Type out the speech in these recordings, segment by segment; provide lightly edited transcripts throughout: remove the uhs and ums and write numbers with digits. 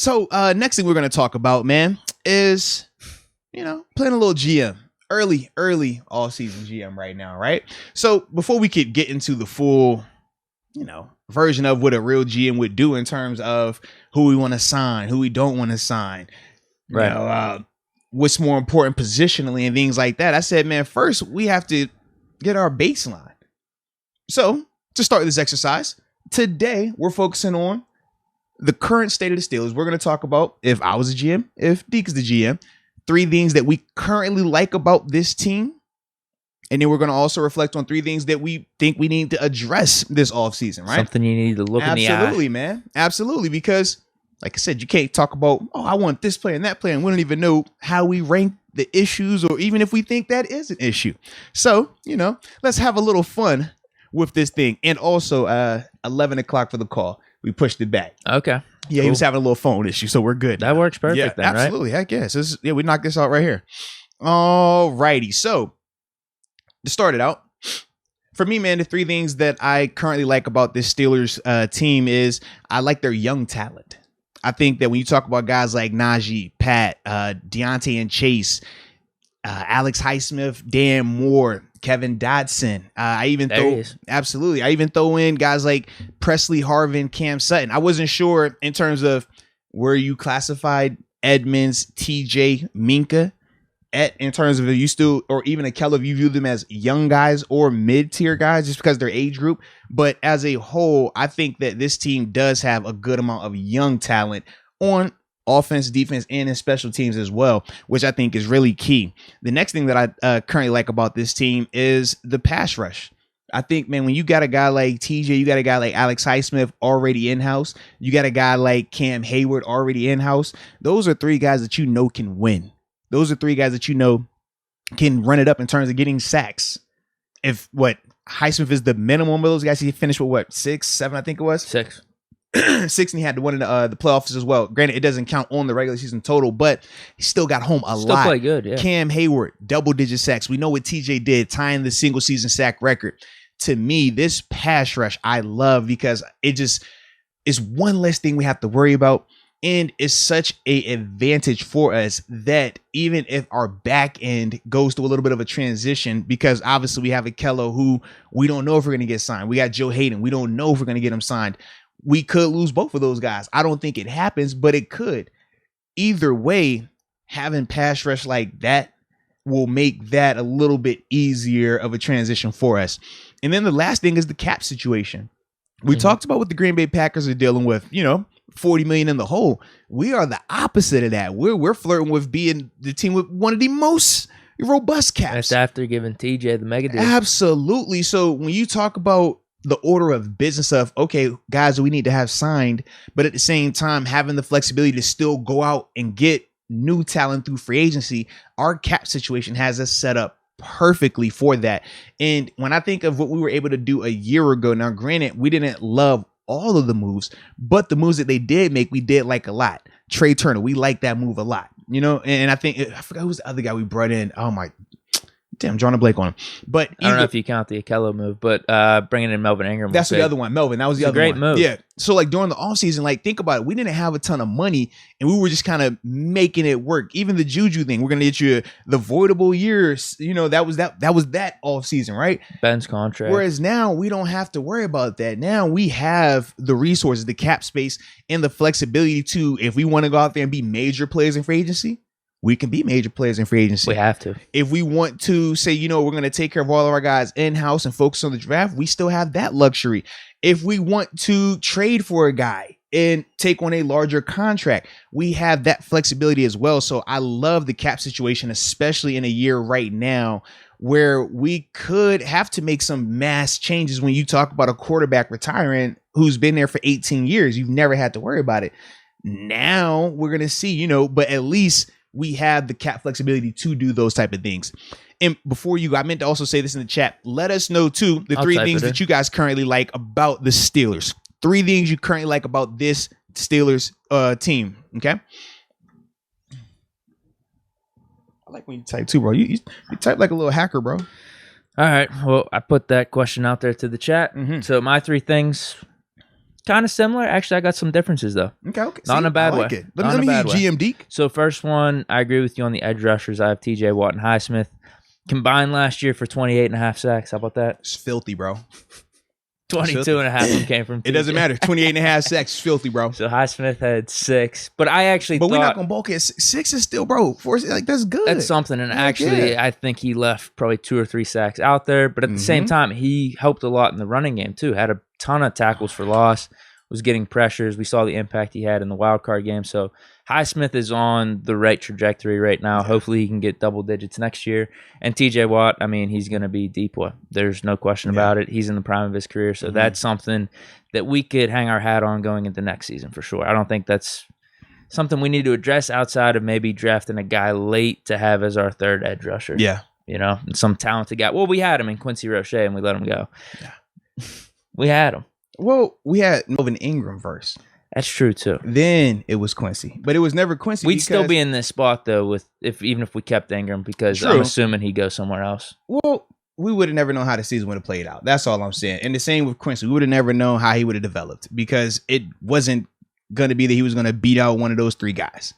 So next thing we're going to talk about, man, is, playing a little GM. Early all-season GM right now, right? So before we could get into the full, version of what a real GM would do in terms of who we want to sign, who we don't want to sign, right? What's more important positionally and things like that. I said, man, first we have to get our baseline. So to start this exercise, today we're focusing on the current state of the Steelers. We're going to talk about, if I was a GM, if Deke is the GM, 3 things that we currently like about this team. And then we're going to also reflect on 3 things that we think we need to address this offseason, right? Something you need to look in the eye. Absolutely, man. Absolutely. Because, like I said, you can't talk about, I want this player and that player, and we don't even know how we rank the issues or even if we think that is an issue. So, let's have a little fun with this thing. And also, 11 o'clock for the call. We pushed it back. Okay. Yeah, cool. He was having a little phone issue, so we're good. That works perfect then, right? Absolutely. Heck yes. We knocked this out right here. All righty. So, to start it out, for me, man, the 3 things that I currently like about this Steelers team is I like their young talent. I think that when you talk about guys like Najee, Pat, Deontay and Chase, Alex Highsmith, Dan Moore, Kevin Dotson. I even throw in guys like Presley Harvin, Cam Sutton. I wasn't sure in terms of where you classified Edmonds, TJ, Minka in terms of if you still, or even Akello, if you view them as young guys or mid-tier guys just because their age group. But as a whole, I think that this team does have a good amount of young talent on offense, defense, and in special teams as well, which I think is really key. The next thing that I currently like about this team is the pass rush. I think, man, when you got a guy like TJ, you got a guy like Alex Highsmith already in-house, you got a guy like Cam Hayward already in-house, those are 3 guys that can win. Those are 3 guys that can run it up in terms of getting sacks. If Highsmith is the minimum of those guys, he finished with 6, 7, I think it was? 6. 6, and he had to win in the playoffs as well. Granted, it doesn't count on the regular season total, but he still got home a lot. Still play good, yeah. Cam Hayward, double-digit sacks. We know what TJ did, tying the single-season sack record. To me, this pass rush I love because it just is one less thing we have to worry about, and it's such an advantage for us that even if our back end goes through a little bit of a transition, because obviously we have Akello who we don't know if we're going to get signed. We got Joe Hayden. We don't know if we're going to get him signed. We could lose both of those guys. I don't think it happens, but it could. Either way, having pass rush like that will make that a little bit easier of a transition for us. And then the last thing is the cap situation. We talked about what the Green Bay Packers are dealing with, $40 million in the hole. We are the opposite of that. We're flirting with being the team with one of the most robust caps. That's after giving TJ the mega deal. Absolutely. So when you talk about the order of business of, okay, guys, we need to have signed, but at the same time, having the flexibility to still go out and get new talent through free agency, our cap situation has us set up perfectly for that. And when I think of what we were able to do a year ago, now granted, we didn't love all of the moves, but the moves that they did make, we did like a lot. Trey Turner, we like that move a lot, and I forgot who's the other guy we brought in. Oh my, damn, drawing a blank on him. But I don't know if you count the Akello move, but bringing in Melvin Ingram. That's the other one. Melvin. That was the other one. Great move. Yeah. So during the offseason, think about it. We didn't have a ton of money and we were just kind of making it work. Even the Juju thing, we're going to get you the voidable years. That was that offseason, right? Ben's contract. Whereas now we don't have to worry about that. Now we have the resources, the cap space, and the flexibility to, if we want to go out there and be major players in free agency, we can be major players in free agency. We have to. If we want to say, we're going to take care of all of our guys in-house and focus on the draft, we still have that luxury. If we want to trade for a guy and take on a larger contract, we have that flexibility as well. So I love the cap situation, especially in a year right now where we could have to make some mass changes. When you talk about a quarterback retiring who's been there for 18 years, you've never had to worry about it. Now we're going to see, but at least we have the cap flexibility to do those type of things. And before I meant to also say this in the chat, let us know too, the 3 things that you guys currently like about the Steelers. 3 things you currently like about this Steelers team. Okay. I like when you type too, bro. You type like a little hacker, bro. All right. Well, I put that question out there to the chat. Mm-hmm. So my 3 things, Kind of similar. Actually, I got some differences though. Okay. Not in a bad way. It. Let me hear GM Deke. So first one, I agree with you on the edge rushers. I have TJ Watt and Highsmith combined last year for 28.5 sacks. How about that? It's filthy, bro. 22.5 of them came from TJ. It doesn't matter. 28.5 sacks is filthy, bro. So Highsmith had 6. But I actually thought... But we're not going to bulk it. 6 is still, bro. 4, like, that's good. That's something. And actually, I think he left probably 2 or 3 sacks out there. But at the same time, he helped a lot in the running game, too. Had a ton of tackles for loss. Was getting pressures. We saw the impact he had in the wild card game. So Highsmith is on the right trajectory right now. Hopefully he can get double digits next year. And TJ Watt, I mean, he's going to be deep. There's no question about it. He's in the prime of his career. So that's something that we could hang our hat on going into next season for sure. I don't think that's something we need to address outside of maybe drafting a guy late to have as our third edge rusher. Yeah. You know, some talented guy. Well, we had him in Quincy Roche and we let him go. Yeah. We had him. Well, we had Melvin Ingram first. That's true too. Then it was Quincy, but it was never Quincy. We'd still be in this spot though, even if we kept Ingram, because I'm assuming he'd go somewhere else. Well, we would have never known how the season would have played out. That's all I'm saying. And the same with Quincy. We would have never known how he would have developed, because it wasn't going to be that he was going to beat out one of those 3 guys.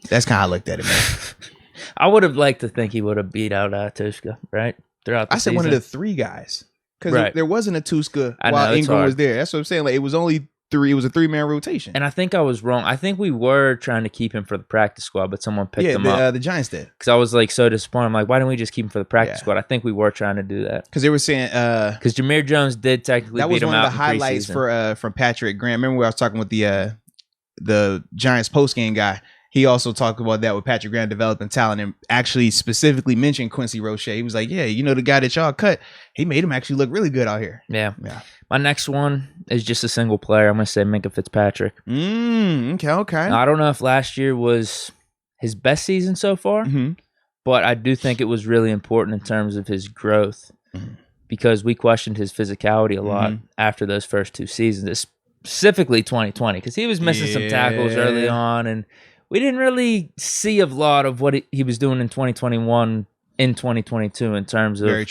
That's kind of how I looked at it, man. I would have liked to think he would have beat out Tuska, right? Throughout the season. One of the 3 guys. Because there wasn't a Tuska while Ingram was there. That's what I'm saying. Like, it was only 3. It was a 3-man rotation. And I think I was wrong. I think we were trying to keep him for the practice squad, but someone picked him up. The Giants did. Because I was like so disappointed. I'm like, why didn't we just keep him for the practice squad? I think we were trying to do that. Because they were saying because Jameer Jones did technically beat him out. That was one of the highlights from Patrick Graham. Remember when I was talking with the Giants postgame guy? He also talked about that with Patrick Graham developing talent, and actually specifically mentioned Quincy Roche. He was like, yeah, you know, the guy that y'all cut, he made him actually look really good out here. Yeah. My next one is just a single player. I'm going to say Minkah Fitzpatrick. Okay. Now, I don't know if last year was his best season so far, but I do think it was really important in terms of his growth, because we questioned his physicality a lot after those first 2 seasons, specifically 2020, because he was missing some tackles early on, and we didn't really see a lot of what he was doing in 2021 in 2022 in terms of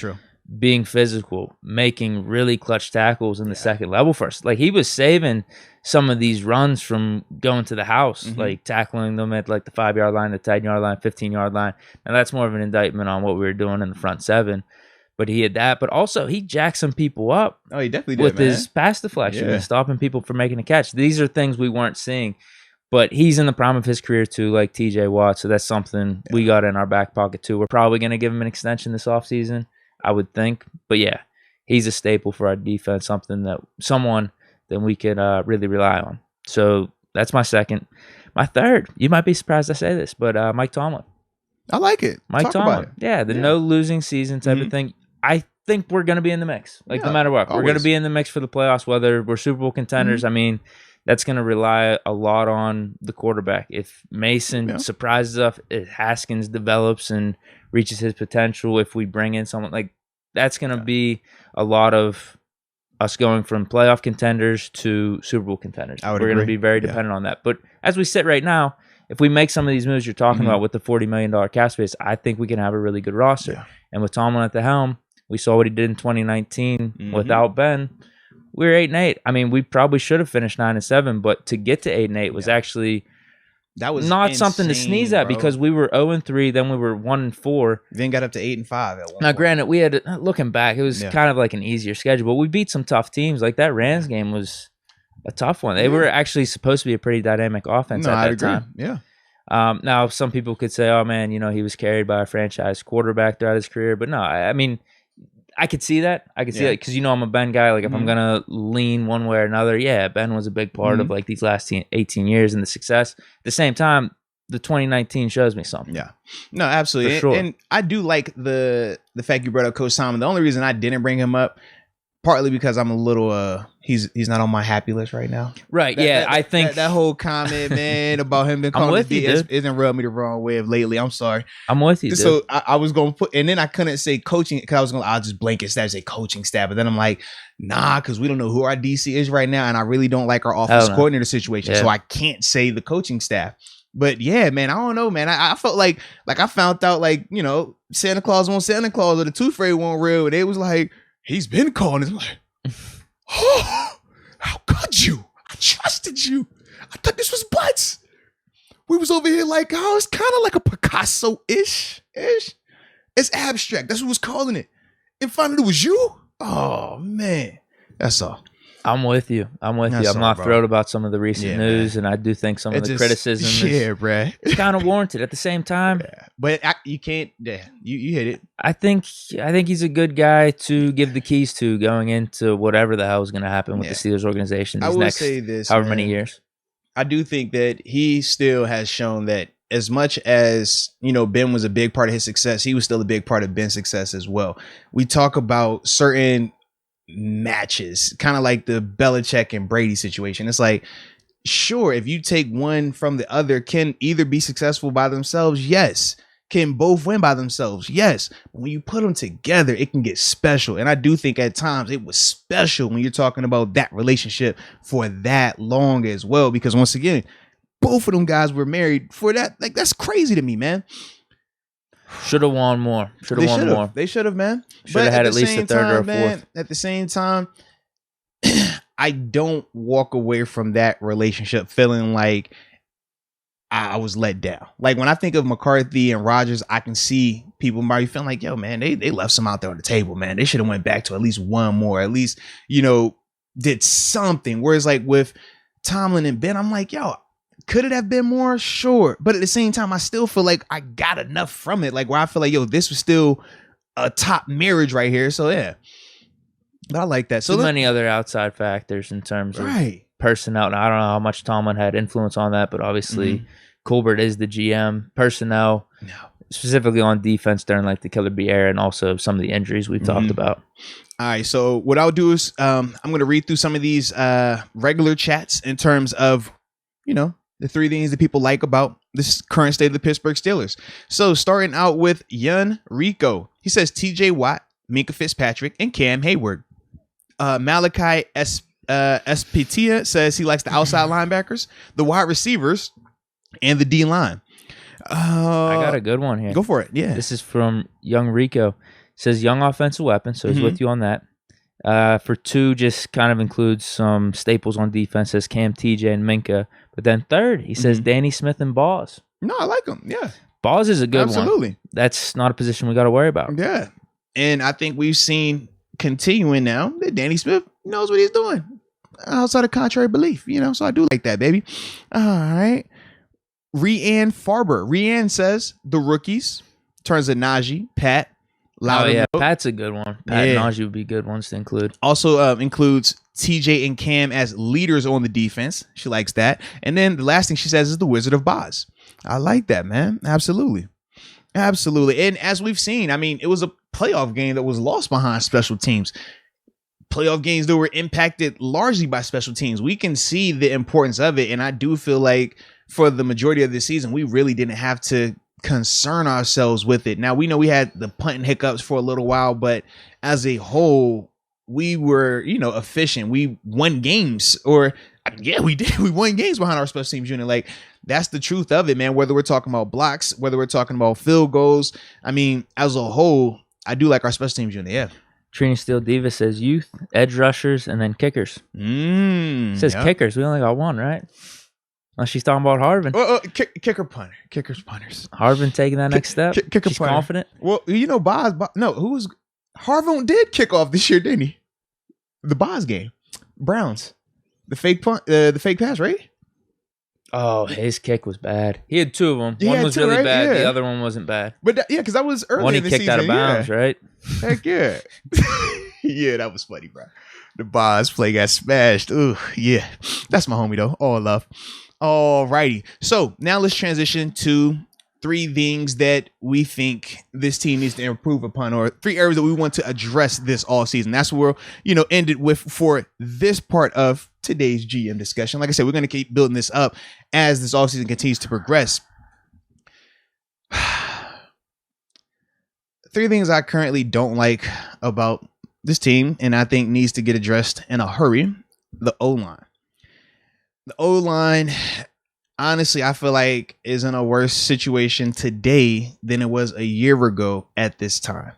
being physical, making really clutch tackles in the second level first. Like, he was saving some of these runs from going to the house, like tackling them at like the 5-yard line, the 10-yard line, 15-yard line. Now that's more of an indictment on what we were doing in the front 7. But he had that. But also, he jacked some people up. Oh, he definitely did, with his pass deflection and stopping people from making a catch. These are things we weren't seeing. But he's in the prime of his career too, like TJ Watt. So that's something we got in our back pocket too. We're probably going to give him an extension this offseason, I would think. But yeah, he's a staple for our defense, someone that we could really rely on. So that's my second. My third, you might be surprised I say this, but Mike Tomlin. I like it. Mike Tomlin. Yeah, no losing season type of thing. I think we're going to be in the mix. Like, no matter what. Always. We're going to be in the mix for the playoffs, whether we're Super Bowl contenders. I mean, that's going to rely a lot on the quarterback. If Mason surprises us, if Haskins develops and reaches his potential, if we bring in someone, like, that's going to be a lot of us going from playoff contenders to Super Bowl contenders. We're going to be very dependent on that. But as we sit right now, if we make some of these moves you're talking about with the $40 million cap space, I think we can have a really good roster. Yeah. And with Tomlin at the helm, we saw what he did in 2019 without Ben. We were 8-8. I mean, we probably should have finished 9-7, but to get to 8-8 was actually not something to sneeze at, because we were 0-3, then we were 1-4, then got up to 8-5 at one point. Now, granted, we had looking back, it was kind of like an easier schedule, but we beat some tough teams. Like, that Rams game was a tough one. They were actually supposed to be a pretty dynamic offense at that time. Yeah. Now, some people could say, "Oh man, he was carried by a franchise quarterback throughout his career," but no, I mean, I could see that. I could see that because I'm a Ben guy. Like, if I'm gonna lean one way or another, Ben was a big part of like these last 18 years and the success. At the same time, the 2019 shows me something. Yeah, no, absolutely. For sure. And I do like the fact you brought up Coach Tomlin. The only reason I didn't bring him up, partly because I'm a little he's not on my happy list right now. Right. I think that whole comment, man, about him being called BS isn't rubbed me the wrong way of lately. I'm sorry. I'm with you. So I was gonna put, and then I couldn't say coaching because I'll just blanket staff say coaching staff, but then I'm like, nah, because we don't know who our DC is right now, and I really don't like our offense coordinator situation, so I can't say the coaching staff. But yeah, man, I don't know, man. I felt like I found out, like, Santa Claus won't Santa Claus or the Tooth Fairy won't real, and it was like, he's been calling. It's like, oh, how could you? trusted you. I thought this was butts. We was over here like, oh, it's kind of like a Picasso-ish. It's abstract. That's what was calling it. And finally, it was you. Oh man, that's all. I'm with you. I'm not thrilled about some of the recent news, and I do think some of the criticism is kind of warranted. At the same time, but you can't. Yeah, you hit it. I think he's a good guy to give the keys to going into whatever the hell is going to happen with the Steelers organization these next however many years. I do think that he still has shown that as much as, Ben was a big part of his success, he was still a big part of Ben's success as well. We talk about certain matches, kind of like the Belichick and Brady situation. It's like, sure, if you take one from the other, can either be successful by themselves? Yes. Can both win by themselves? Yes. But when you put them together, it can get special. And I do think at times it was special when you're talking about that relationship for that long as well. Because once again, both of them guys were married for that. Like, that's crazy to me, man. Should have won more. They should have, man. Should have had at least a third or a fourth. At the same time, I don't walk away from that relationship feeling like I was let down. Like, when I think of McCarthy and Rodgers, I can see people might be feeling like, yo, man, they left some out there on the table, man. They should have went back to at least one more, at least, did something. Whereas like with Tomlin and Ben, I'm like, yo, could it have been more? Sure. But at the same time, I still feel like I got enough from it. Like, where I feel like, yo, this was still a top marriage right here. So yeah, but I like that. So too many other outside factors in terms of personnel. And I don't know how much Tomlin had influence on that, but obviously Colbert is the GM. Personnel, specifically on defense during like the Killer Bee era, and also some of the injuries we've talked about. All right, so what I'll do is I'm going to read through some of these regular chats in terms of, the three things that people like about this current state of the Pittsburgh Steelers. So starting out with Yun Rico. He says TJ Watt, Minka Fitzpatrick, and Cam Hayward. Malachi Espitia says he likes the outside linebackers, the wide receivers, and the D-line. I got a good one here. Go for it. Yeah. This is from Young Rico. It says young offensive weapon, so he's with you on that. For two, just kind of includes some staples on defense, says Cam, TJ, and Minka. But then third, he says Danny Smith and Boz. No, I like him. Yeah. Boz is a good one. Absolutely. That's not a position we got to worry about. Yeah. And I think we've seen continuing now that Danny Smith knows what he's doing outside of contrary belief, so I do like that, baby. All right. Rianne Farber. Rianne says the rookies, turns to Najee, Pat, Loudon. Pat's a good one. Pat and Najee would be good ones to include. Also includes TJ and Cam as leaders on the defense. She likes that. And then the last thing she says is the Wizard of Boz. I like that, man. Absolutely. And as we've seen, it was a playoff game that was lost behind special teams. Playoff games that were impacted largely by special teams. We can see the importance of it. And I do feel like for the majority of the season, we really didn't have to concern ourselves with it. Now, we know we had the punting hiccups for a little while, but as a whole, we were, efficient. We won games, we did. We won games behind our special teams unit. Like, that's the truth of it, man. Whether we're talking about blocks, whether we're talking about field goals, as a whole, I do like our special teams unit. Yeah. Trina Steel Diva says youth, edge rushers, and then kickers. Says kickers. We only got one, right? Unless she's talking about Harvin. Kicker punter. Kickers punters. Harvin taking that next step. She's punter. Confident. Well, Boz. No, Harvin did kick off this year, didn't he? The Boz game. Browns. The fake punt, the fake pass, right? Oh, his kick was bad. He had two of them. One was really bad. Yeah. The other one wasn't bad. But because that was early in the season. One he kicked out of bounds, right? Heck yeah. Yeah, that was funny, bro. The Boz play got smashed. Ooh, yeah. That's my homie, though. All love. All righty. So now let's transition to three things that we think this team needs to improve upon, or three areas that we want to address this all season. That's where we'll, ended with for this part of today's GM discussion. Like I said, we're going to keep building this up as this offseason continues to progress. Three things I currently don't like about this team, and I think needs to get addressed in a hurry. The O-line. The O-line, honestly, I feel like is in a worse situation today than it was a year ago at this time.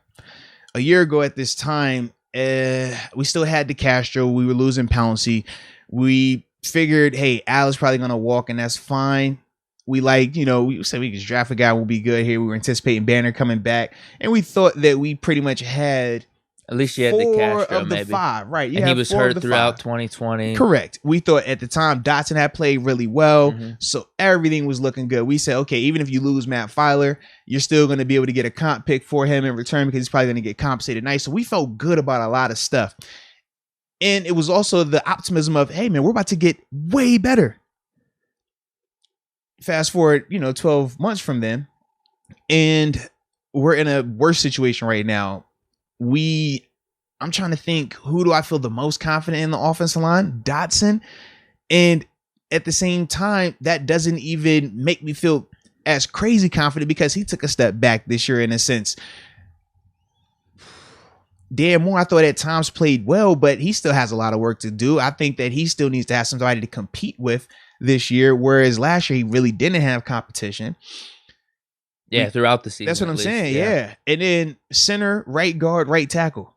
A year ago at this time, we still had DeCastro. We were losing Pouncey. We figured, hey, Al's probably going to walk, and that's fine. We we said we could draft a guy, we'll be good here. We were anticipating Banner coming back, and we thought that we pretty much had at least you had the Castro, of the maybe. 5, right? And he was hurt throughout 2020. Correct. We thought at the time Dotson had played really well, so everything was looking good. We said, okay, even if you lose Matt Filer, you're still going to be able to get a comp pick for him in return because he's probably going to get compensated nice. So we felt good about a lot of stuff. And it was also the optimism of, hey, man, we're about to get way better. Fast forward, 12 months from then, and we're in a worse situation right now. I'm trying to think, who do I feel the most confident in the offensive line? Dotson. And at the same time, that doesn't even make me feel as crazy confident because he took a step back this year in a sense. Dan Moore, I thought at times played well, but he still has a lot of work to do. I think that he still needs to have somebody to compete with this year, whereas last year he really didn't have competition. Yeah, throughout the season. That's what I'm saying. Yeah. And then center, right guard, right tackle.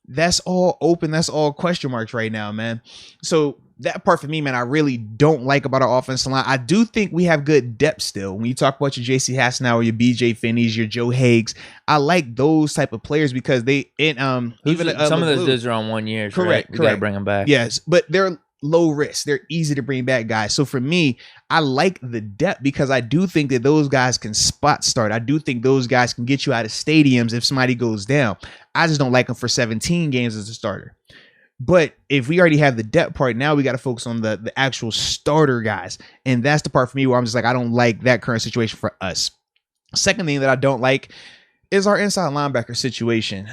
That's all open. That's all question marks right now, man. So that part for me, man, I really don't like about our offensive line. I do think we have good depth still. When you talk about your J.C. Hassenauer, your B.J. Finneys, your Joe Higgs, I like those type of players because they even some of those dudes are on 1 year. Correct. Right? We got to bring them back. Yes, but they're low risk. They're easy to bring back guys. So for me, I like the depth because I do think that those guys can spot start. I do think those guys can get you out of stadiums if somebody goes down. I just don't like them for 17 games as a starter. But if we already have the depth part, now we got to focus on the actual starter guys. And that's the part for me where I'm just like, I don't like that current situation for us. Second thing that I don't like is our inside linebacker situation.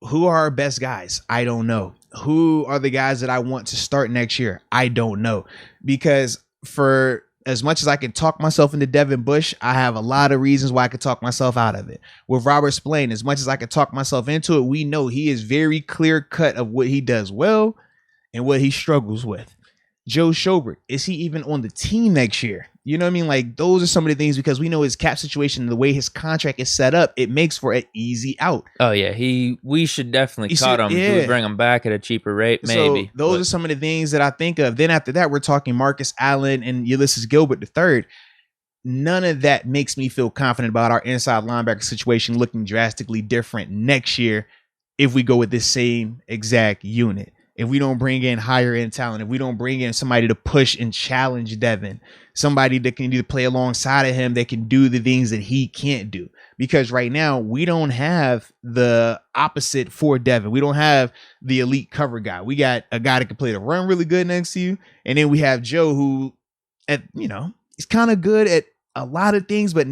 Who are our best guys? I don't know. Who are the guys that I want to start next year? I don't know. Because for as much as I can talk myself into Devin Bush, I have a lot of reasons why I could talk myself out of it. With Robert Spillane, as much as I could talk myself into it, we know he is very clear cut of what he does well and what he struggles with. Joe Schobert, is he even on the team next year? You know what I mean? Like, those are some of the things because we know his cap situation, the way his contract is set up, it makes for an easy out. Oh, yeah. We should definitely cut him. Yeah. We bring him back at a cheaper rate, maybe. So those are some of the things that I think of. Then after that, we're talking Marcus Allen and Ulysses Gilbert III. None of that makes me feel confident about our inside linebacker situation looking drastically different next year if we go with this same exact unit. If we don't bring in higher end talent, if we don't bring in somebody to push and challenge Devin, somebody that can either play alongside of him that can do the things that he can't do. Because right now we don't have the opposite for Devin. We don't have the elite cover guy. We got a guy that can play the run really good next to you. And then we have Joe who, he's kind of good at a lot of things, but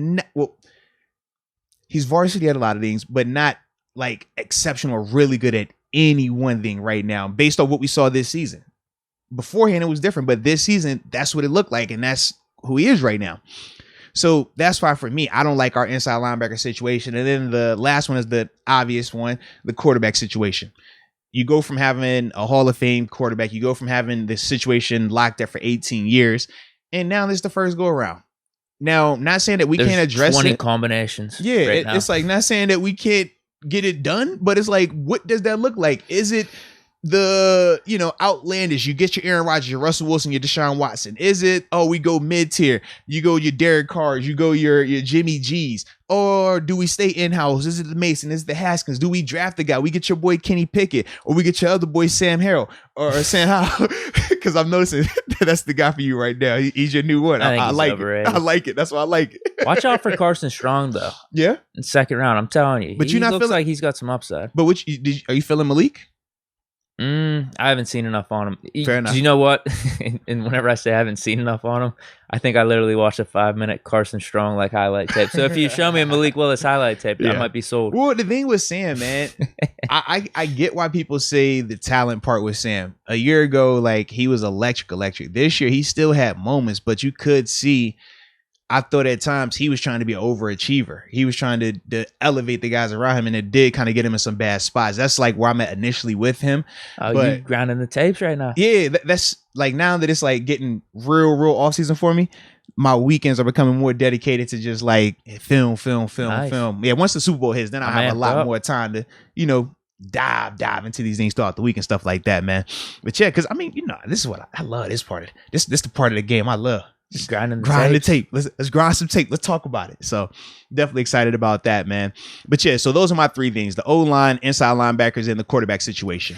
he's varsity at a lot of things, but not like exceptional or really good at any one thing right now based on what we saw this season. Beforehand it was different, but this season that's what it looked like, and that's who he is right now. So that's why for me, I don't like our inside linebacker situation. And then the last one is the obvious one, the quarterback situation. You go from having a Hall of Fame quarterback, you go from having this situation locked there for 18 years, and now this is the first go around. Now, not saying that we can't address 20 combinations. Yeah, it's like not saying that we can't get it done, but it's like, what does that look like? Is it the outlandish, you get your Aaron Rodgers, your Russell Wilson, your Deshaun Watson? Is it, we go mid-tier, you go your Derek Carrs, you go your Jimmy G's? Or do we stay in-house? Is it the Mason? Is it the Haskins? Do we draft the guy? We get your boy Kenny Pickett, or we get your other boy Sam Harrell or Sam Howell? Because I'm noticing that's the guy for you right now. He's your new one. I like it. I like it. That's why I like it. Watch out for Carson Strong though. Yeah, in second round, I'm telling you. But he looks like he's got some upside. But are you feeling Malik? I haven't seen enough on him. Fair enough. You know what? And whenever I say I haven't seen enough on him, I think I literally watched a 5-minute Carson Strong highlight tape. So if you show me a Malik Willis highlight tape, I might be sold. Well, the thing with Sam, man, I get why people say the talent part with Sam. A year ago, he was electric. This year, he still had moments, but you could see, I thought at times he was trying to be an overachiever. He was trying to elevate the guys around him, and it did kind of get him in some bad spots. That's where I'm at initially with him. Oh, but you grinding the tapes right now. Yeah, that's now that it's getting real off season for me, my weekends are becoming more dedicated to just film. Nice. Yeah, once the Super Bowl hits, then I have a lot more time to, dive into these things throughout the week and stuff like that, man. But yeah, because I mean, this is what I love. This part of this the part of the game I love. Just grind the tape. Let's grind some tape. Let's talk about it. So definitely excited about that, man. But yeah, so those are my 3 things: the O-line, inside linebackers, and the quarterback situation.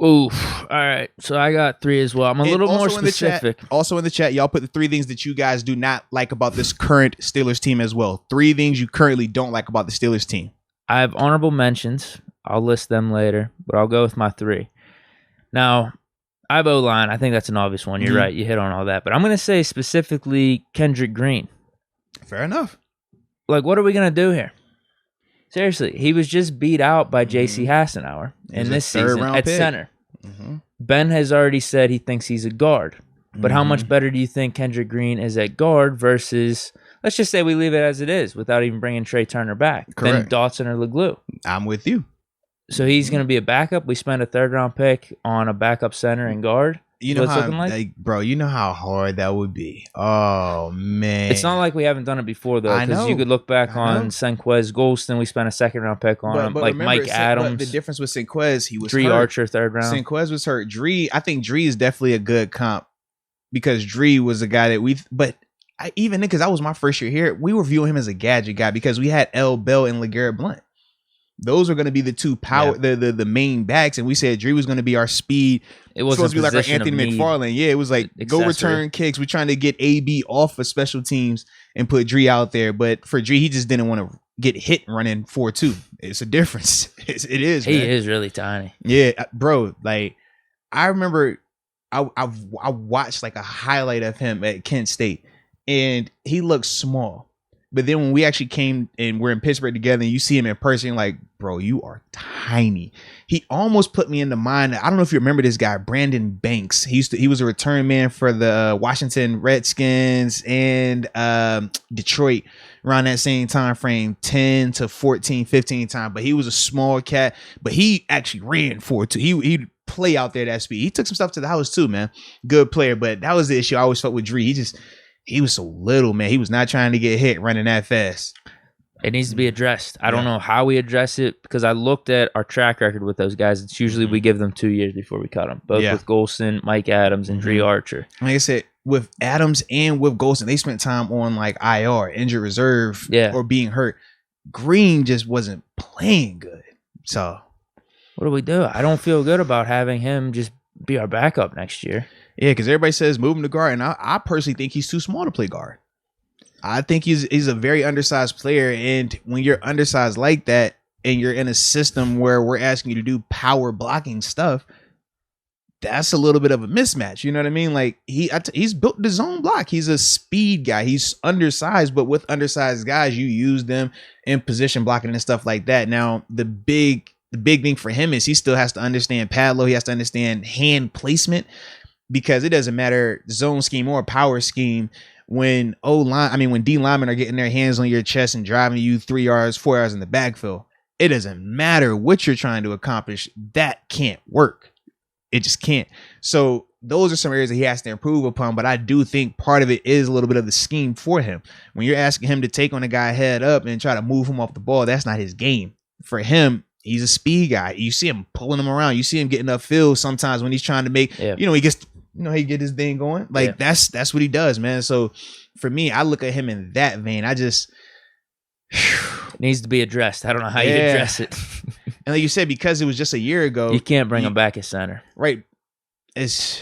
Ooh, all right. So I got 3 as well. I'm a little more specific. Also in the chat, y'all put the 3 things that you guys do not like about this current Steelers team as well. 3 things you currently don't like about the Steelers team. I have honorable mentions. I'll list them later, but I'll go with my 3. Now, I have O-line. I think that's an obvious one. You're right. You hit on all that. But I'm going to say specifically Kendrick Green. Fair enough. Like, what are we going to do here? Seriously, he was just beat out by J.C. Hassenauer in this season at center. Ben has already said he thinks he's a guard. But how much better do you think Kendrick Green is at guard versus, let's just say we leave it as it is without even bringing Trey Turner back, Correct. than Dotson or LeGlue? I'm with you. So he's going to be a backup. We spent a 3rd-round pick on a backup center and guard. You know how, bro, you know how hard that would be. Oh, man. It's not like we haven't done it before, though, because you could look back on Senquez Golston. We spent a 2nd-round pick on him. Like remember, Mike Adams. The difference with Senquez, he was Dree hurt. Archer, 3rd round. Senquez was hurt. I think Dree is definitely a good comp because Dree was a guy that even because that was my first year here, we were viewing him as a gadget guy because we had L. Bell and LeGarrette Blount. Those are going to be the 2 the main backs, and we said Dree was going to be our speed. It was supposed to be like our Anthony McFarland. Yeah, it was like go return kicks. We're trying to get AB off of special teams and put Dree out there, but for Dree, he just didn't want to get hit running 4-2. It's a difference. It is. He man. is really tiny. Yeah, bro. Like I remember, I watched like a highlight of him at Kent State, and he looked small. But then when we actually came and we're in Pittsburgh together and you see him in person, you're like, bro, you are tiny. He almost put me in the mind. I don't know if you remember this guy, Brandon Banks. He was a return man for the Washington Redskins and Detroit around that same time frame, 10 to 14, 15 times. But he was a small cat, but he actually ran 4-2. He'd play out there at that speed. He took some stuff to the house too, man. Good player. But that was the issue I always felt with Dree. He was so little, man. He was not trying to get hit running that fast. It needs to be addressed. I don't know how we address it because I looked at our track record with those guys. It's usually we give them 2 years before we cut them, both with Golston, Mike Adams, and Dree Archer. Like I said, with Adams and with Golston, they spent time on like IR, injured reserve, or being hurt. Green just wasn't playing good. So what do we do? I don't feel good about having him just be our backup next year. Yeah, because everybody says move him to guard, and I personally think he's too small to play guard. I think he's a very undersized player, and when you're undersized like that, and you're in a system where we're asking you to do power blocking stuff, that's a little bit of a mismatch. You know what I mean? Like he's built the zone block. He's a speed guy. He's undersized, but with undersized guys, you use them in position blocking and stuff like that. Now the big thing for him is he still has to understand pad low. He has to understand hand placement. Because it doesn't matter zone scheme or power scheme when D linemen are getting their hands on your chest and driving you 3 yards, 4 yards in the backfield. It doesn't matter what you're trying to accomplish. That can't work. It just can't. So those are some areas that he has to improve upon. But I do think part of it is a little bit of the scheme for him. When you're asking him to take on a guy head up and try to move him off the ball, that's not his game. For him, he's a speed guy. You see him pulling him around. You see him getting upfield sometimes when he's trying to make, he get his thing going. Like that's what he does, man. So for me, I look at him in that vein. It needs to be addressed. I don't know how you address it. And like you said, because it was just a year ago, you can't bring him back at center, right?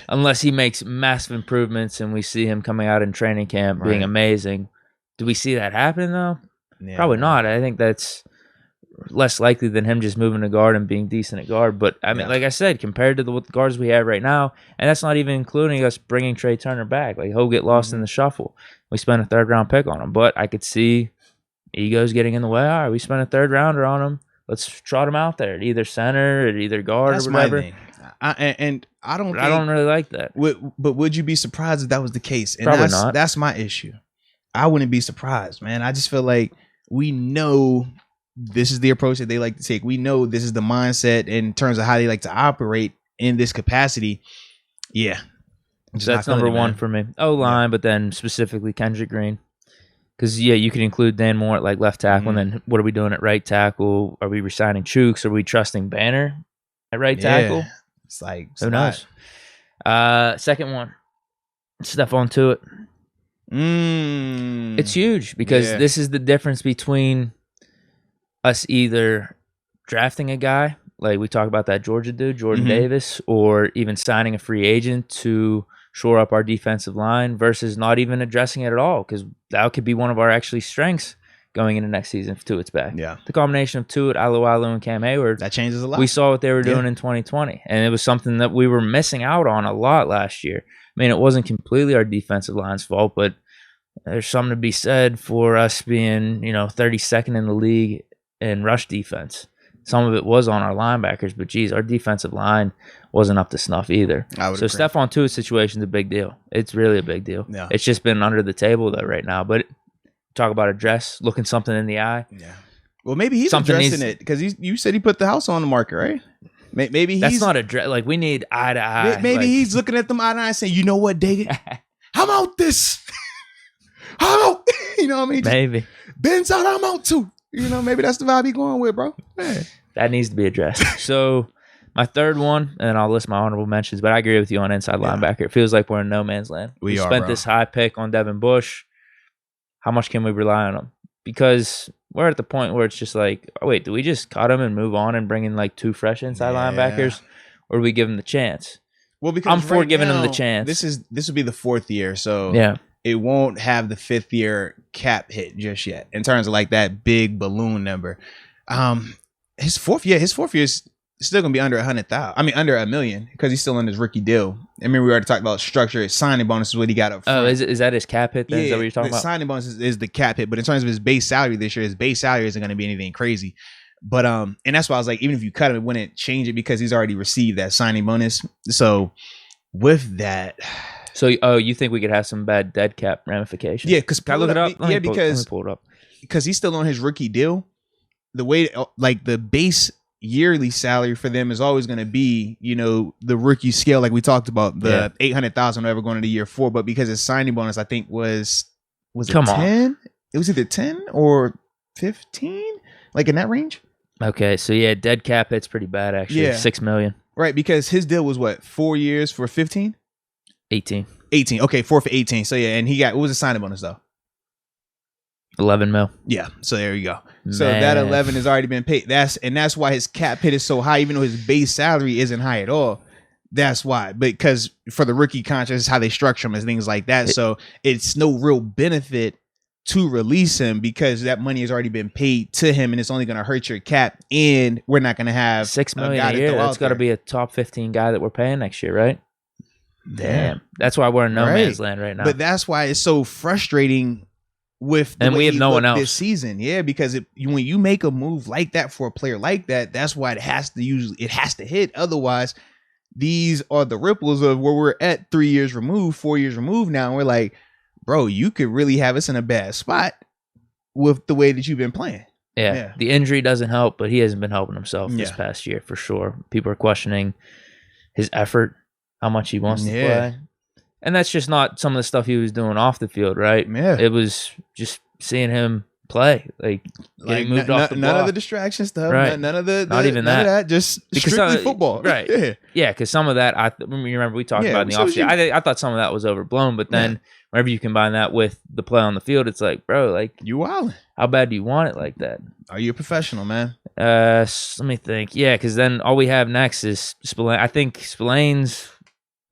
Unless he makes massive improvements and we see him coming out in training camp being amazing. Do we see that happening though? Yeah, probably not. I think that's less likely than him just moving to guard and being decent at guard. But I mean, like I said, compared to the guards we have right now, and that's not even including us bringing Trey Turner back. Like he'll get lost in the shuffle. We spent a 3rd round pick on him, but I could see egos getting in the way. All right, we spent a 3rd rounder on him. Let's trot him out there at either center, at either guard, or whatever. My thing. I don't really like that. But would you be surprised if that was the case? And probably not. That's my issue. I wouldn't be surprised, man. I just feel like we know this is the approach that they like to take. We know this is the mindset in terms of how they like to operate in this capacity. Yeah. So that's number one for me. O-line, but then specifically Kendrick Green. Because, you could include Dan Moore at like left tackle, and then what are we doing at right tackle? Are we resigning Chooks? Are we trusting Banner at right tackle? It's like, who knows? Second one, Stephon Tuitt. It's huge because this is the difference between us either drafting a guy, like we talk about that Georgia dude, Jordan Davis, or even signing a free agent to shore up our defensive line versus not even addressing it at all, because that could be one of our actually strengths going into next season if Tuitt's back. Yeah. The combination of Tuitt, Alualu, and Cam Hayward. That changes a lot. We saw what they were doing in 2020, and it was something that we were missing out on a lot last year. I mean, it wasn't completely our defensive line's fault, but there's something to be said for us being, 32nd in the league in rush defense. Some of it was on our linebackers, but geez, our defensive line wasn't up to snuff either. So agree. Stephon Tuitt's situation is a big deal. It's really a big deal. Yeah. It's just been under the table though right now. But talk about address, looking something in the eye. Yeah. Well, maybe he's addressing it because you said he put the house on the market, right? Maybe that's not address. Like we need eye to eye. Maybe he's looking at them eye to eye and saying, "You know what, Deke? I'm out this. I'm out." You know what I mean? Maybe Ben's out. I'm out too. Maybe that's the vibe he's going with, bro. Hey. That needs to be addressed. So my third one, and I'll list my honorable mentions, but I agree with you on inside linebacker. It feels like we're in no man's land. We spent this high pick on Devin Bush. How much can we rely on him? Because we're at the point where it's just like, oh, wait, do we just cut him and move on and bring in like 2 fresh inside linebackers? Or do we give him the chance? Well, because I'm for giving him the chance. This will be the 4th year, so it won't have the 5th year cap hit just yet in terms of like that big balloon number. His fourth year is still gonna be under 100,000. I mean, under $1 million because he's still in his rookie deal. I mean, we already talked about structure. His signing bonus is what he got up front. Oh, is that his cap hit? Then? Yeah, is that what you're talking the about? Signing bonus is the cap hit, but in terms of his base salary this year, his base salary isn't gonna be anything crazy. But and that's why I was like, even if you cut him, it wouldn't change it because he's already received that signing bonus. So with that. So, you think we could have some bad dead cap ramifications? Yeah, because can I look it up? Yeah, because pull it up. Because he's still on his rookie deal. The way, like the base yearly salary for them is always going to be, the rookie scale, like we talked about, the 800,000 whatever going into year 4. But because his signing bonus, I think was it 10? It was either 10 or 15, like in that range. Okay, so dead cap hit's pretty bad actually. Yeah. $6 million. Right, because his deal was what, 4 years for 15? 18. Okay, 4 for 18. So and he got, what was the signing bonus though? 11 mil. Yeah, so there you go. So that 11 has already been paid. That's why his cap hit is so high, even though his base salary isn't high at all. That's why, because for the rookie contracts, is how they structure them and things like that. So it's no real benefit to release him because that money has already been paid to him, and it's only going to hurt your cap. And we're not going to have $6 million a year. That's got to be a top 15 guy that we're paying next year, right? Damn. That's why we're in no man's land right now. But that's why it's so frustrating with the and we have no one else this season. Yeah, because when you make a move like that for a player like that, that's why it has to hit. Otherwise, these are the ripples of where we're at 3 years removed, 4 years removed now. And we're like, bro, you could really have us in a bad spot with the way that you've been playing. Yeah. The injury doesn't help, but he hasn't been helping himself this past year for sure. People are questioning his effort, how much he wants to play. And that's just not some of the stuff he was doing off the field, right? Yeah. It was just seeing him play, like getting moved off the none block. of the distraction stuff, right? None of the not even that. Just strictly football, right? Yeah, because some of that, I remember we talked about in the offseason. I thought some of that was overblown, but then whenever you combine that with the play on the field, it's like, bro, like you wildin'. How bad do you want it like that? Are you a professional, man? Let me think. Yeah, because then all we have next is Spillane. I think Spillane's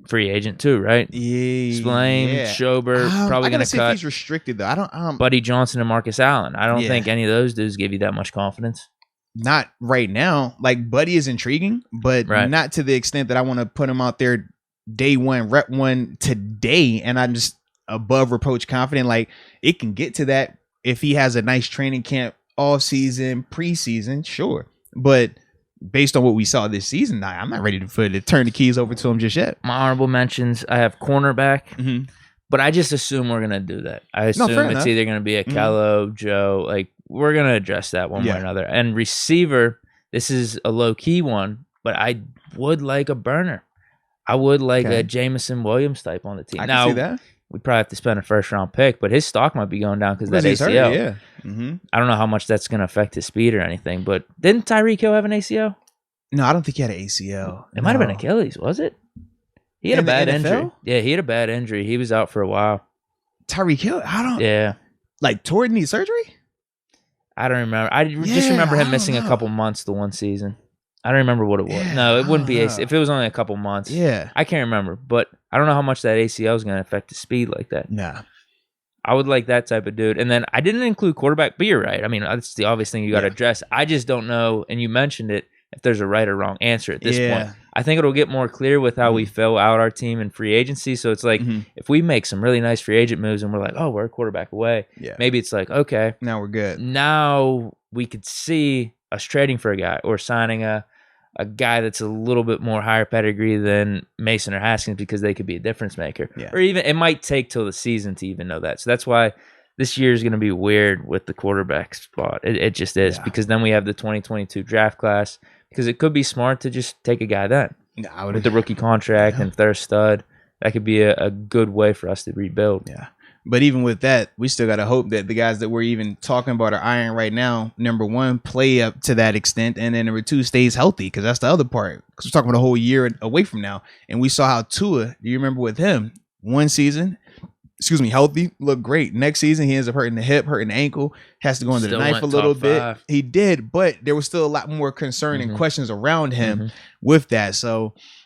free agent too, right? Yeah. Spillane, Schobert, probably going to cut. If he's restricted though. I don't. Buddy Johnson and Marcus Allen. I don't think any of those dudes give you that much confidence. Not right now. Like Buddy is intriguing, but not to the extent that I want to put him out there day one, rep one today, and I'm just above reproach confident. Like it can get to that if he has a nice training camp, off season, preseason, sure, but. Based on what we saw this season, I'm not ready to turn the keys over to him just yet. My honorable mentions, I have cornerback, but I just assume we're going to do that. I assume it's either going to be a Kello, Joe. Like, we're going to address that one way or another. And receiver, this is a low-key one, but I would like a burner. I would like a Jamison Williams type on the team. I can see that. we'd probably have to spend a first-round pick, but his stock might be going down because that ACL. Hurt, yeah. Mm-hmm. I don't know how much that's going to affect his speed or anything, but didn't Tyreek Hill have an ACL? No, I don't think he had an ACL. It might have been Achilles, was it? He had a bad injury. Yeah, he had a bad injury. He was out for a while. Tyreek Hill? Yeah. Like, toward knee surgery? I don't remember. I just remember him missing a couple months the one season. I don't remember what it was. Yeah, no, it wouldn't be ACL. If it was only a couple months. Yeah. I can't remember, but I don't know how much that ACL is going to affect his speed like that. Nah. I would like that type of dude. And then I didn't include quarterback, but you're right. I mean, that's the obvious thing you got to address. I just don't know, and you mentioned it, if there's a right or wrong answer at this point. I think it'll get more clear with how we fill out our team in free agency. So it's like, if we make some really nice free agent moves and we're like, oh, we're a quarterback away, maybe it's like, okay. Now we're good. Now we could see us trading for a guy or signing a guy that's a little bit more higher pedigree than Mason or Haskins because they could be a difference maker. Yeah. Or even it might take till the season to even know that. So that's why this year is going to be weird with the quarterback spot. It just is because then we have the 2022 draft class because it could be smart to just take a guy then with the rookie contract and if they're a stud. That could be a good way for us to rebuild. Yeah. But even with that, we still got to hope that the guys that we're even talking about are iron right now, number one, play up to that extent. And then number two, stays healthy because that's the other part. Because we're talking about a whole year away from now. And we saw how Tua, do you remember with him, one season, healthy, looked great. Next season, he ends up hurting the hip, hurting the ankle, has to go into the knife a little bit. He did, but there was still a lot more concern and questions around him with that. So